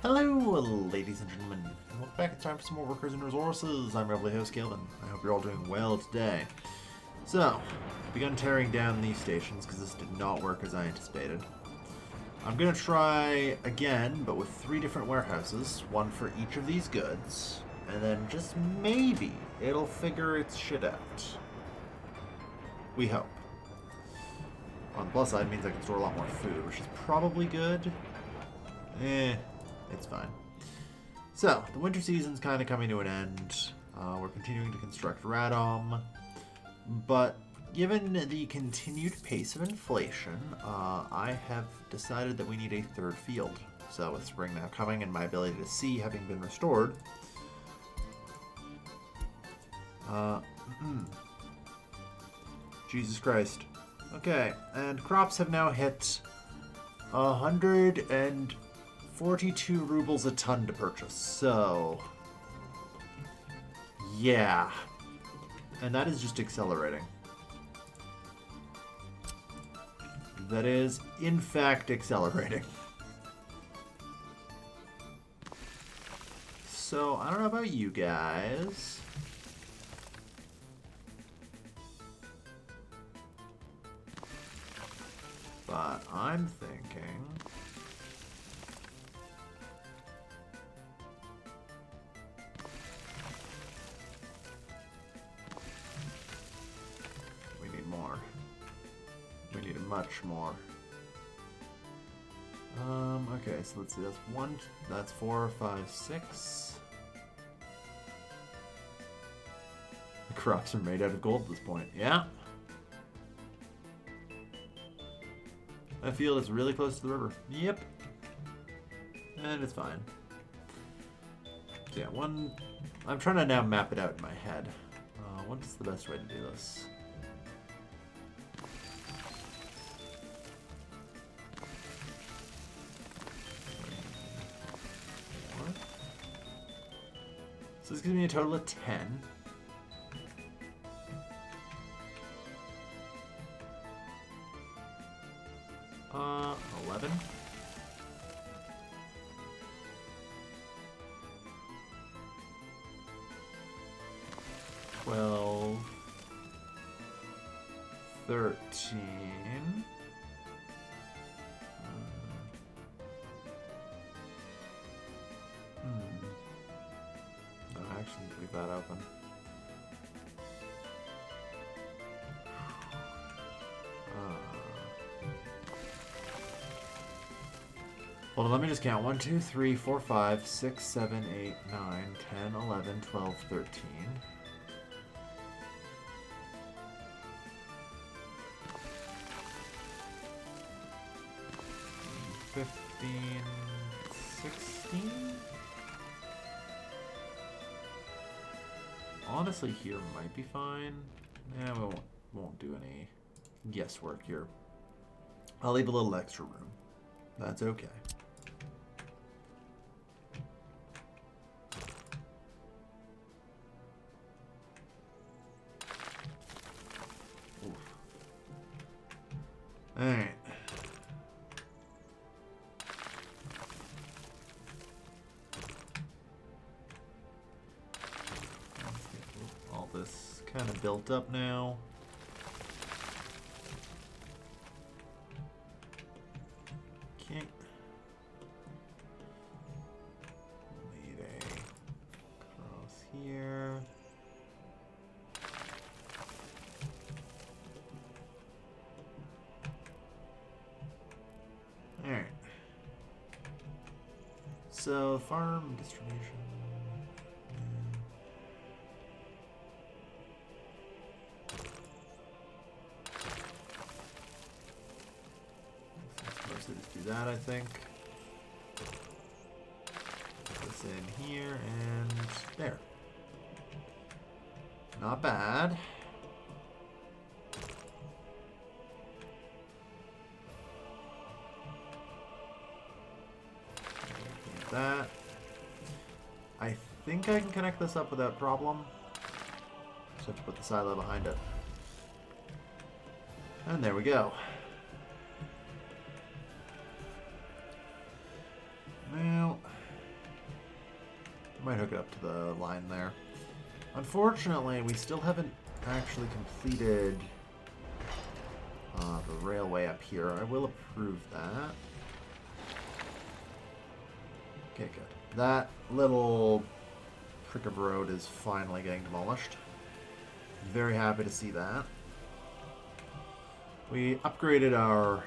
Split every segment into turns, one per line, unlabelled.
Hello, ladies and gentlemen, and welcome back. It's time for some more Workers and Resources. I'm Revelly Host Galen. I hope you're all doing well today. So, I've begun tearing down these stations because this did not work as I anticipated. I'm going to try again, but with 3 different warehouses, one for each of these goods, and then just maybe it'll figure its shit out. We hope. On the plus side, it means I can store a lot more food, which is probably good. It's fine. So, the winter season's kind of coming to an end. We're continuing to construct Radom. But given the continued pace of inflation, I have decided that we need a 3rd field. So, with spring now coming and my ability to see having been restored, Jesus Christ. Okay, and crops have now hit 142 rubles a ton to purchase, so yeah. And that is just accelerating. That is, in fact, accelerating. So, I don't know about you guys, but I'm thinking we need more. We need much more. Okay, so let's see, that's 4, 5, 6. The crops are made out of gold at this point. Yeah. That field is really close to the river. Yep. And it's fine. So yeah, I'm trying to now map it out in my head. What is the best way to do this? So this gives me a total of 10. Uh, 11. $12, 13. No, actually, leave that open. Hold on, let me just count. 1, 2, 3, 4, 5, 6, 7, 8, 9, 10, 11, 12, 13. 15, 16? Honestly, here might be fine. Yeah, we won't do any guesswork here. I'll leave a little extra room. That's okay. Alright. Let's get all this kind of built up now. Okay. Need a cross here. Alright. So, farm distribution. Let's mostly just do that, I think. Put this in here, and there. Not bad. That. I think I can connect this up without problem. Just have to put the silo behind it. And there we go. Now, Might hook it up to the line there. Unfortunately, we still haven't actually completed the railway up here. I will approve that. Okay, good. That little prick of road is finally getting demolished. Very happy to see that. We upgraded our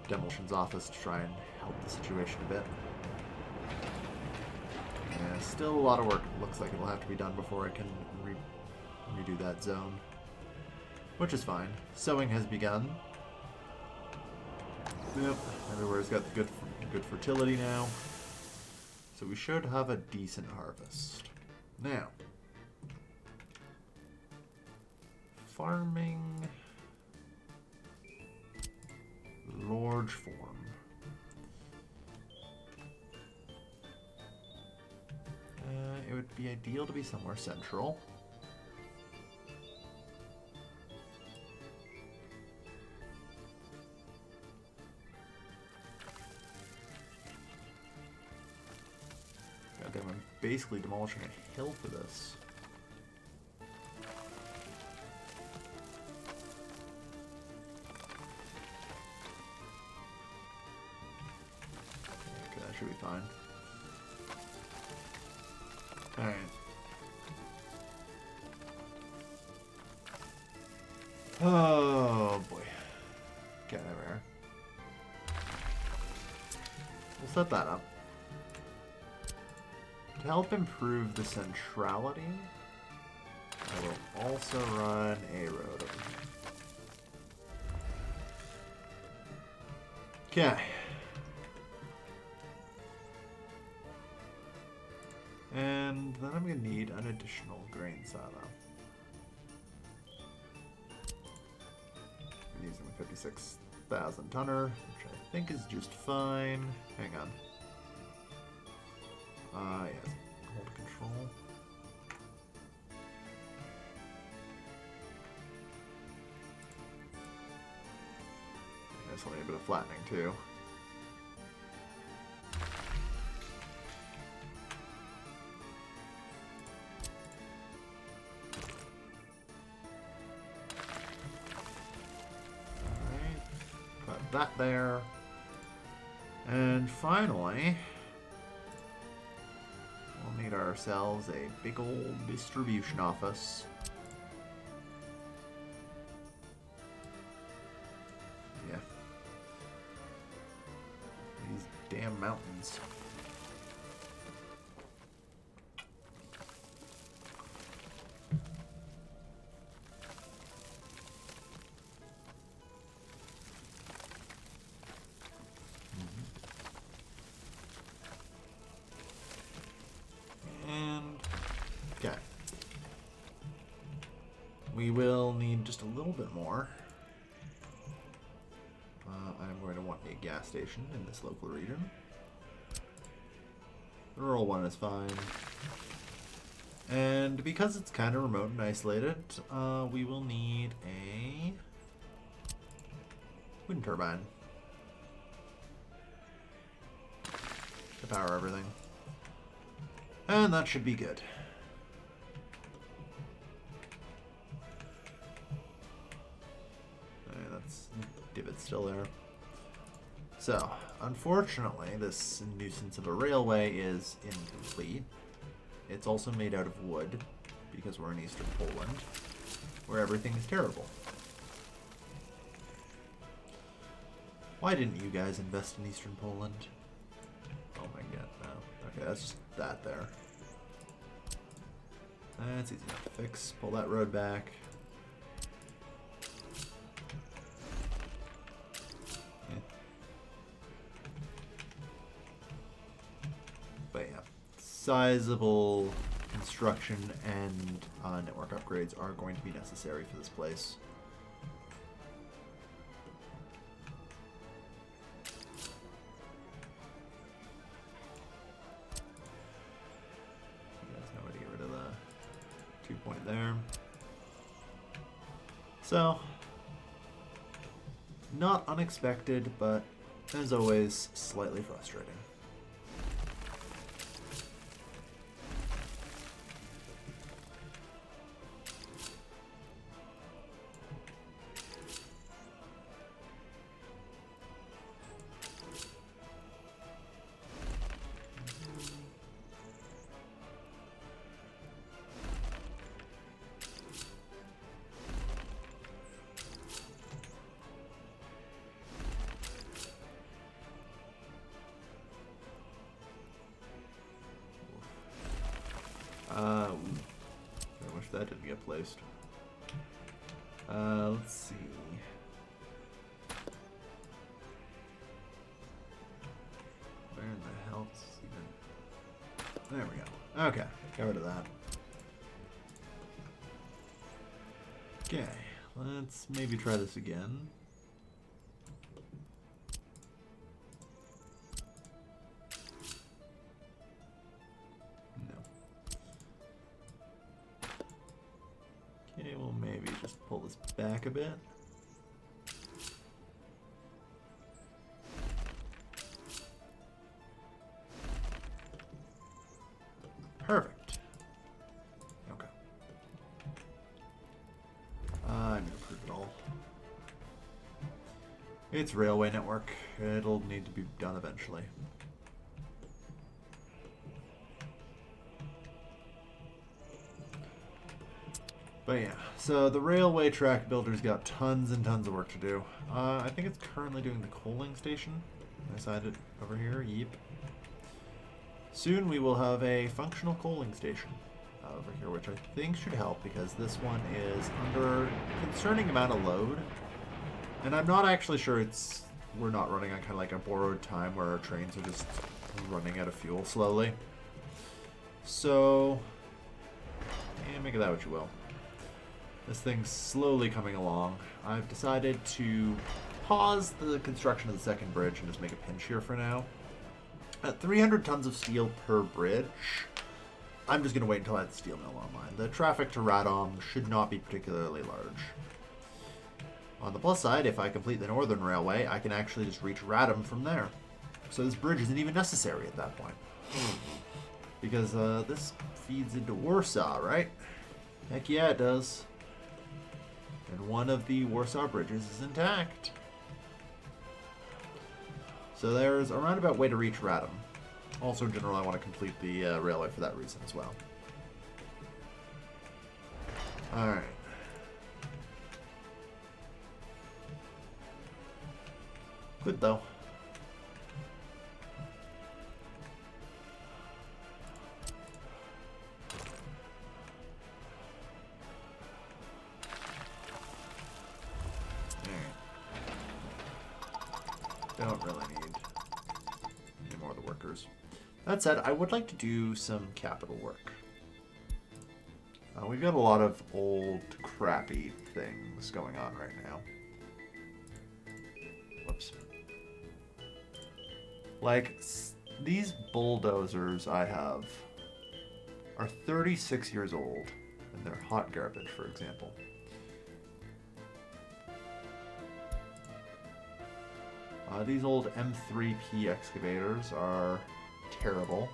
demolitions office to try and help the situation a bit. Yeah, still a lot of work. Looks like it'll have to be done before I can redo that zone. Which is fine. Sowing has begun. Yep, everywhere's got the good fertility now. So we should have a decent harvest. Now, farming large form. It would be ideal to be somewhere central. Goddamn, I'm basically demolishing a hill for this. Okay, that should be fine. Alright. Oh boy. Get everywhere. We'll set that up. To help improve the centrality, I will also run a road over here. Okay. And then I'm going to need an additional grain silo. I'm using a 56,000 tonner, which I think is just fine. Hang on. Yes. Hold control. There's only a bit of flattening too. That there. And finally, we'll need ourselves a big old distribution office. Yeah. These damn mountains. We will need just a little bit more. I'm going to want a gas station in this local region. The rural one is fine. And because it's kind of remote and isolated, we will need a wind turbine to power everything. And that should be good. Divot's still there. So, unfortunately, this nuisance of a railway is incomplete. It's also made out of wood, because we're in eastern Poland, where everything is terrible. Why didn't you guys invest in eastern Poland? Oh my god, no. Okay, that's just that there. That's easy enough to fix. Pull that road back. But yeah, sizable construction and network upgrades are going to be necessary for this place. There's no way to get rid of the 2-point there. So, not unexpected, but as always, slightly frustrating. that didn't get placed. Let's see. Where in the hell is this even? There we go. Okay, get rid of that. Okay, let's maybe try this again. No. Okay, we'll maybe just pull this back a bit. Perfect. Okay. I'm gonna prove it all. It's railway network. It'll need to be done eventually. But yeah, so the railway track builder's got tons and tons of work to do. I think it's currently doing the coaling station. I signed it over here. Yep. Soon we will have a functional coaling station over here, which I think should help because this one is under a concerning amount of load. And I'm not actually sure we're not running on kind of like a borrowed time where our trains are just running out of fuel slowly. So, yeah, make of that what you will. This thing's slowly coming along. I've decided to pause the construction of the second bridge and just make a pinch here for now. At 300 tons of steel per bridge, I'm just going to wait until I have the steel mill online. The traffic to Radom should not be particularly large. On the plus side, if I complete the Northern Railway, I can actually just reach Radom from there. So this bridge isn't even necessary at that point. Because this feeds into Warsaw, right? Heck yeah, it does. And one of the Warsaw bridges is intact. So there's a roundabout way to reach Radom. Also, in general, I want to complete the railway for that reason as well. Alright. Good, though. Don't really need any more of the workers. That said, I would like to do some capital work. We've got a lot of old, crappy things going on right now. Whoops. Like, these bulldozers I have are 36 years old, and they're hot garbage, for example. These old M3P excavators are terrible.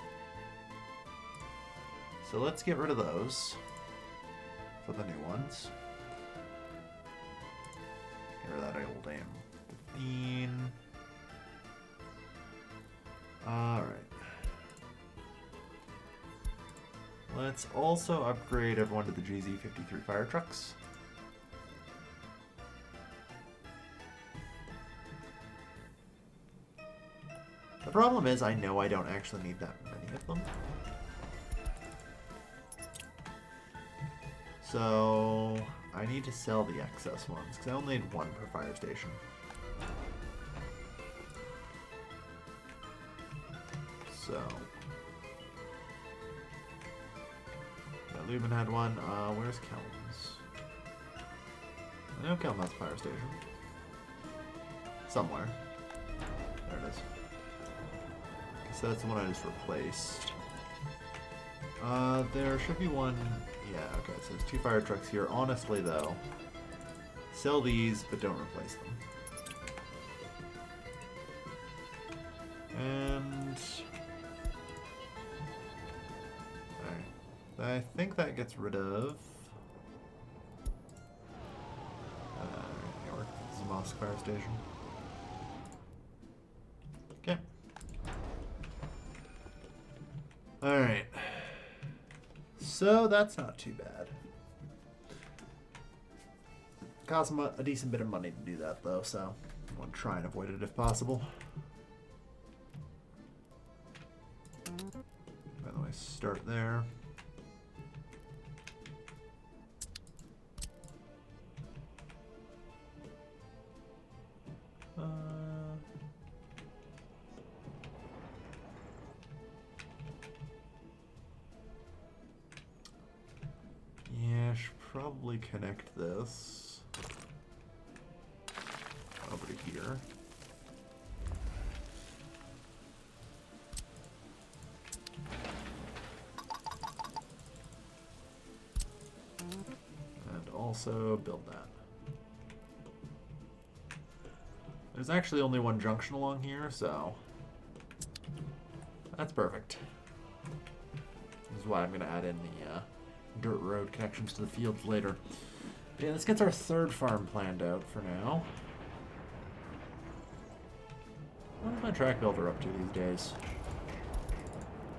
So let's get rid of those for the new ones. Get rid of that old M15. Alright. Let's also upgrade everyone to the GZ53 fire trucks. The problem is I know I don't actually need that many of them. So I need to sell the excess ones because I only need one per fire station. So yeah, Lubin had one. Where's Kelm's? I know Kelm has a fire station. Somewhere. There it is. So that's the one I just replaced. There should be one. Yeah, okay, so there's 2 fire trucks here. Honestly, though, sell these, but don't replace them. And alright. I think that gets rid of York, Zamosk fire station. Okay. Alright. So that's not too bad. Cost them a decent bit of money to do that, though, so I want to try and avoid it if possible. By the way, start there. probably connect this over to here. And also build that. There's actually only one junction along here, so that's perfect. This is why I'm going to add in the dirt road connections to the fields later. But yeah, this gets our third farm planned out for now. What's my track builder up to these days?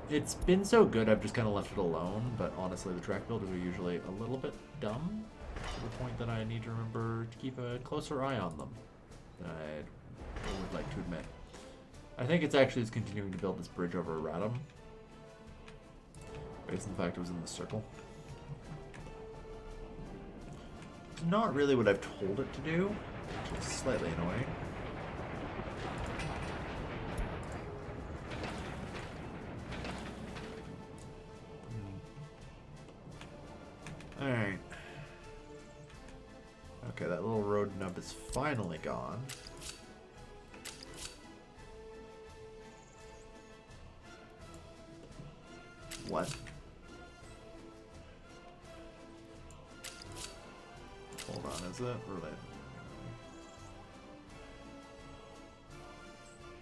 It's been so good I've just kind of left it alone, but honestly the track builders are usually a little bit dumb to the point that I need to remember to keep a closer eye on them than I would like to admit. I think it's actually just continuing to build this bridge over Radom, based on the fact it was in the circle. It's not really what I've told it to do, which is slightly annoying. Alright. Okay, that little road nub is finally gone. What? Hold on, is it related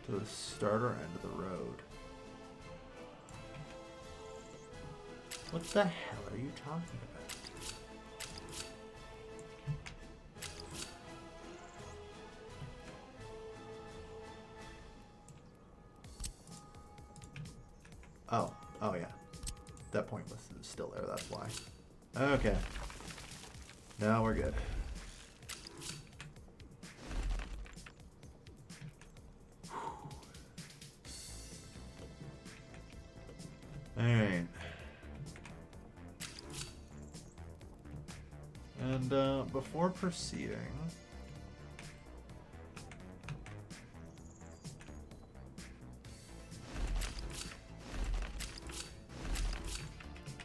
to the starter end of the road? What the hell are you talking about? Oh yeah. That point was still there, that's why. Okay. Now we're good. Alright. And before proceeding,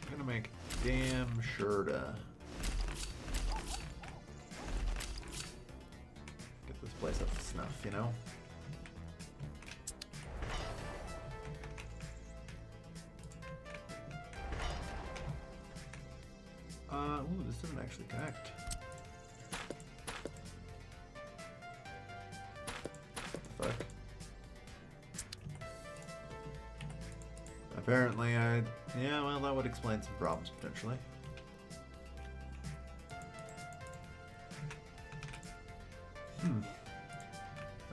I'm gonna make damn sure to get this place up to snuff, you know? Ooh, this doesn't actually connect. Fuck. Apparently yeah, well, that would explain some problems, potentially.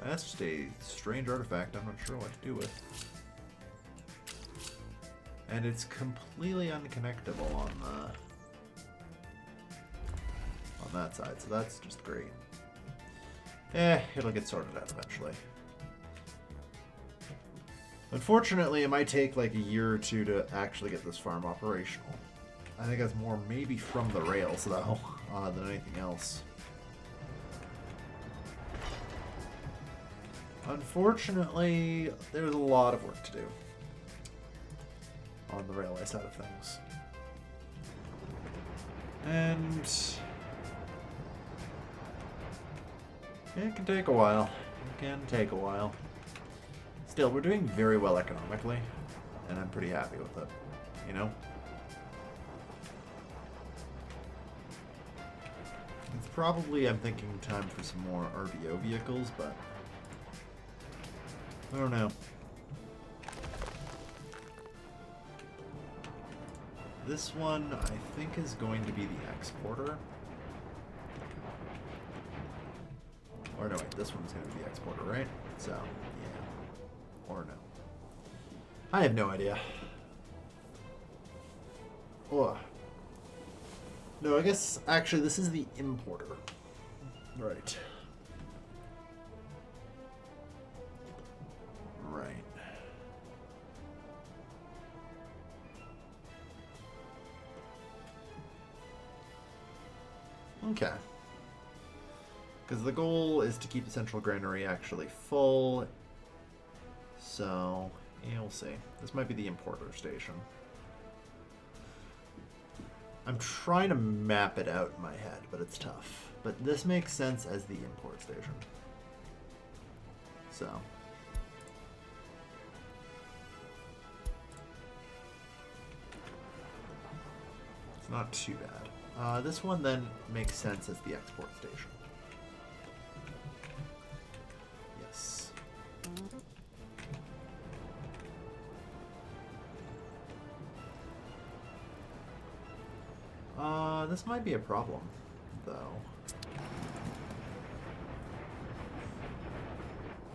That's just a strange artifact I'm not sure what to do with. And it's completely unconnectable on that side, so that's just great. It'll get sorted out eventually. Unfortunately, it might take like a year or two to actually get this farm operational. I think that's more maybe from the rails, though, than anything else. Unfortunately, there's a lot of work to do on the railway side of things. And it can take a while. It can take a while. Still, we're doing very well economically, and I'm pretty happy with it, you know? It's probably, I'm thinking, time for some more RVO vehicles, but I don't know. This one, I think, is going to be the exporter. Or no, wait, this one's going to be the exporter, right? So, yeah. Or no. I have no idea. Oh. No, I guess, actually, this is the importer. Right. Right. Okay. Because the goal is to keep the central granary actually full. So, yeah, we'll see. This might be the importer station. I'm trying to map it out in my head, but it's tough. But this makes sense as the import station. So. It's not too bad. This one then makes sense as the export station. Yes. This might be a problem, though.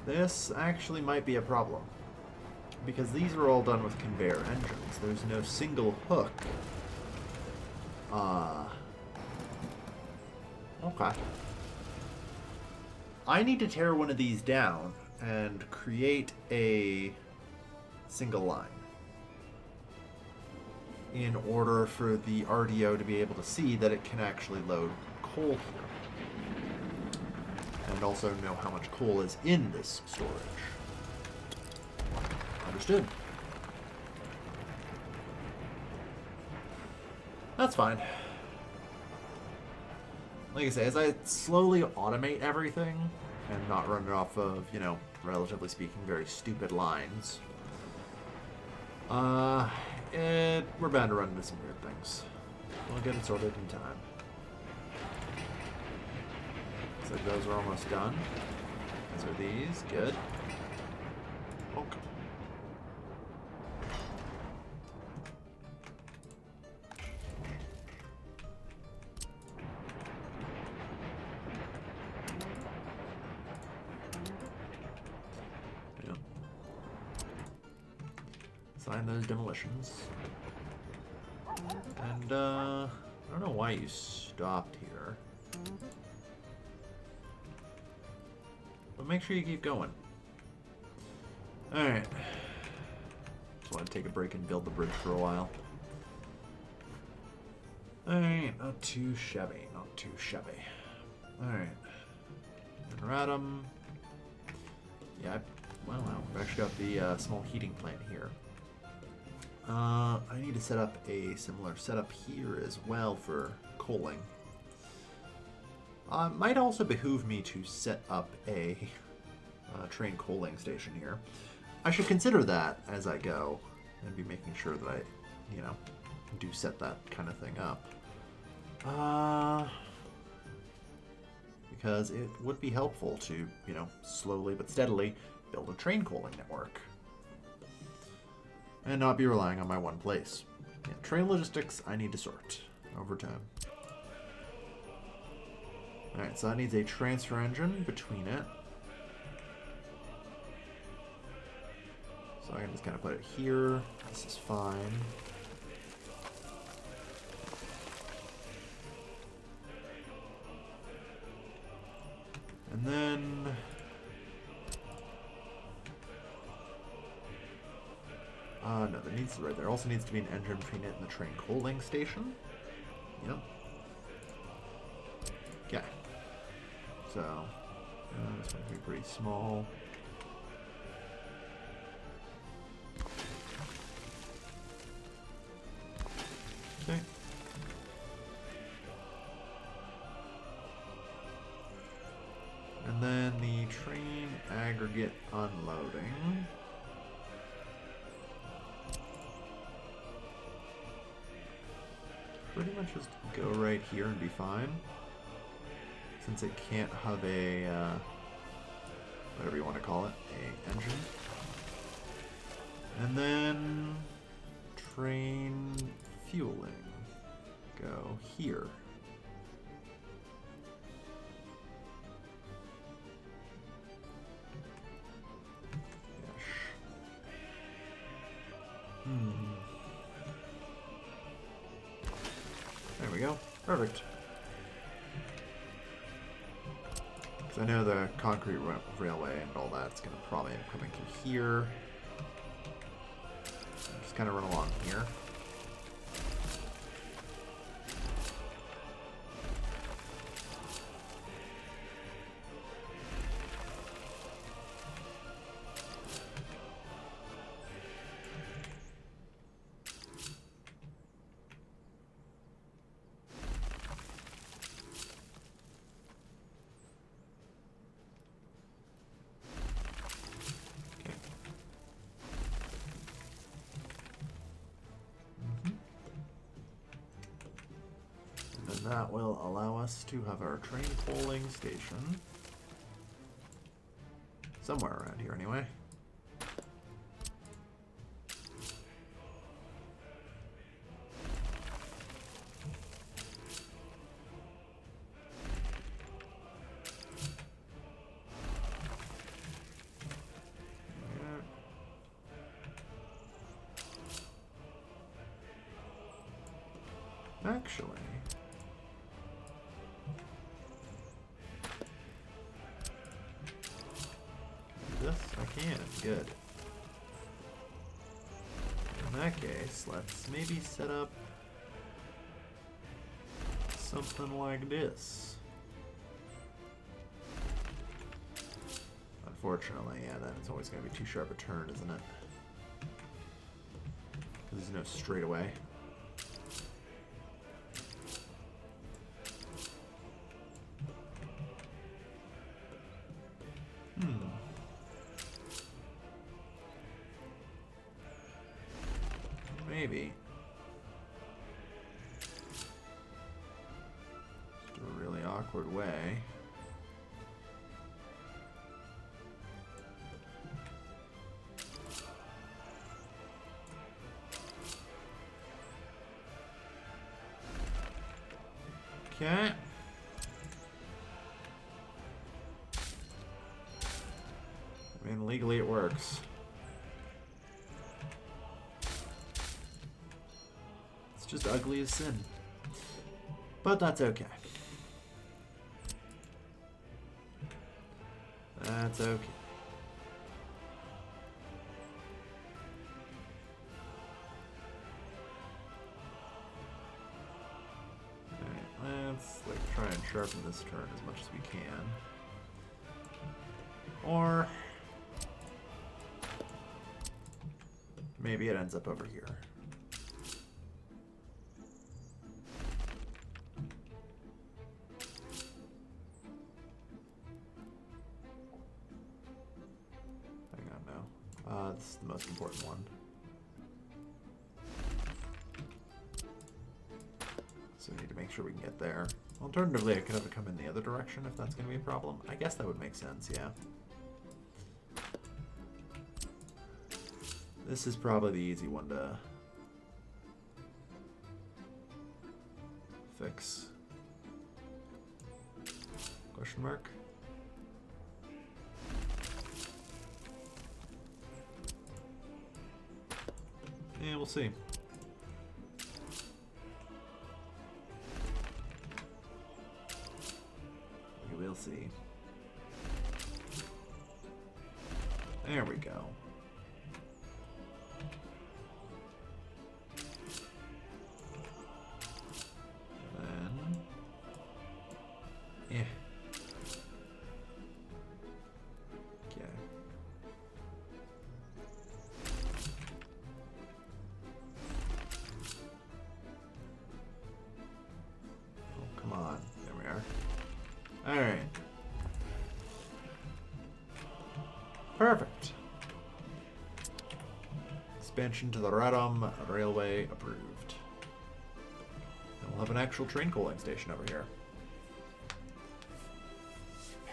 This actually might be a problem. Because these are all done with conveyor engines. There's no single hook. Okay. I need to tear one of these down and create a single line in order for the RDO to be able to see that it can actually load coal here. And also know how much coal is in this storage. Understood. That's fine. Like I say, as I slowly automate everything and not run it off of, you know, relatively speaking, very stupid lines, we're bound to run into some weird things. We'll get it sorted in time. So those are almost done. Those are these. Good. Okay. Yeah. Sign those demolitions. And, I don't know why you stopped here. But make sure you keep going. Alright. Just want to take a break and build the bridge for a while. Alright, not too shabby, not too shabby. Alright. Erratum. Yeah, wow, we've actually got the small heating plant here. I need to set up a similar setup here as well for coaling. Might also behoove me to set up a train coaling station here. I should consider that as I go and be making sure that I, you know, do set that kind of thing up. Because it would be helpful to, you know, slowly but steadily build a train coaling network. And not be relying on my one place. Yeah, train logistics, I need to sort over time. Alright, so that needs a transfer engine between it. So I can just kind of put it here. This is fine. And then... no, there needs to, right, there also needs to be an engine between it and the train coaling station. Yep. Okay. So, this one can be pretty small. Okay. And then the train aggregate unloading. Pretty much just go right here and be fine. Since it can't have a, whatever you want to call it, a engine. And then train fueling. Go here. There we go. Perfect. Because I know the concrete railway and all that's going to probably end up coming through here. Just kind of run along here. that will allow us to have our train polling station somewhere around here anyway. Actually, this I can. Good. In that case, let's maybe set up something like this. Unfortunately, yeah, that is always going to be too sharp a turn, isn't it? Because there's no straightaway. Maybe. Just a really awkward way. Okay. I mean, legally it works. Just ugly as sin. But that's okay. That's okay. Alright, let's try and sharpen this turn as much as we can. Or maybe it ends up over here. This is the most important one. So we need to make sure we can get there. Alternatively, I could have it come in the other direction if that's going to be a problem. I guess that would make sense, yeah. This is probably the easy one to fix. Question mark? Yeah, we'll see. We will see. There we go. Then, yeah. Okay. Come on. There we are. Alright. Perfect. Expansion to the Radom Railway approved. And we'll have an actual train coaling station over here.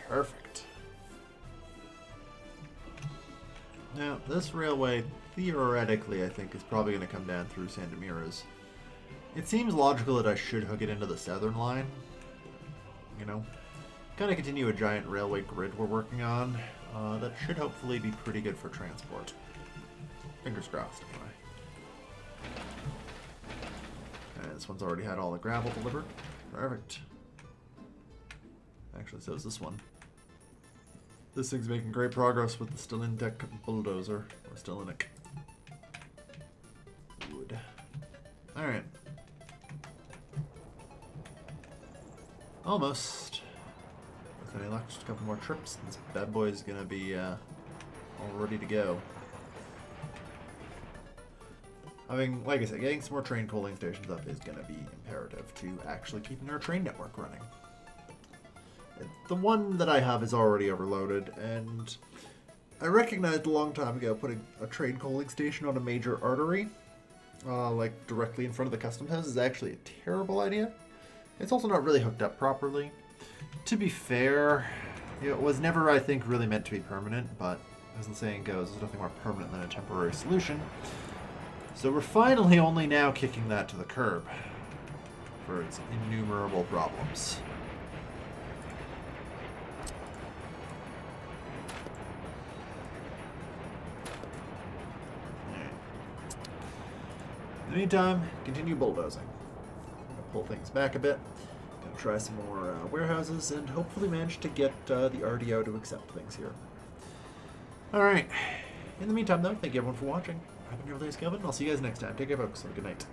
Perfect. Now, this railway, theoretically, I think, is probably going to come down through Sandomira's. It seems logical that I should hook it into the southern line. You know? Kind of continue a giant railway grid we're working on. That should hopefully be pretty good for transport. Fingers crossed, anyway. And this one's already had all the gravel delivered. Perfect. Actually, so is this one. This thing's making great progress with the Stalintec bulldozer. Or Stalinic. Wood. Alright. Almost. With any luck, just a couple more trips, and this bad boy is gonna be all ready to go. I mean, like I said, getting some more train coaling stations up is gonna be imperative to actually keeping our train network running. The one that I have is already overloaded, and I recognized a long time ago putting a train coaling station on a major artery, like directly in front of the custom house, is actually a terrible idea. It's also not really hooked up properly. To be fair, it was never, I think, really meant to be permanent, but as the saying goes, there's nothing more permanent than a temporary solution. So we're finally only now kicking that to the curb for its innumerable problems. In the meantime, continue bulldozing. I'm going to pull things back a bit. Going to try some more warehouses and hopefully manage to get the RDO to accept things here. Alright. In the meantime, though, thank you everyone for watching. I've been your Vistula and I'll see you guys next time. Take care, folks. Have a good night.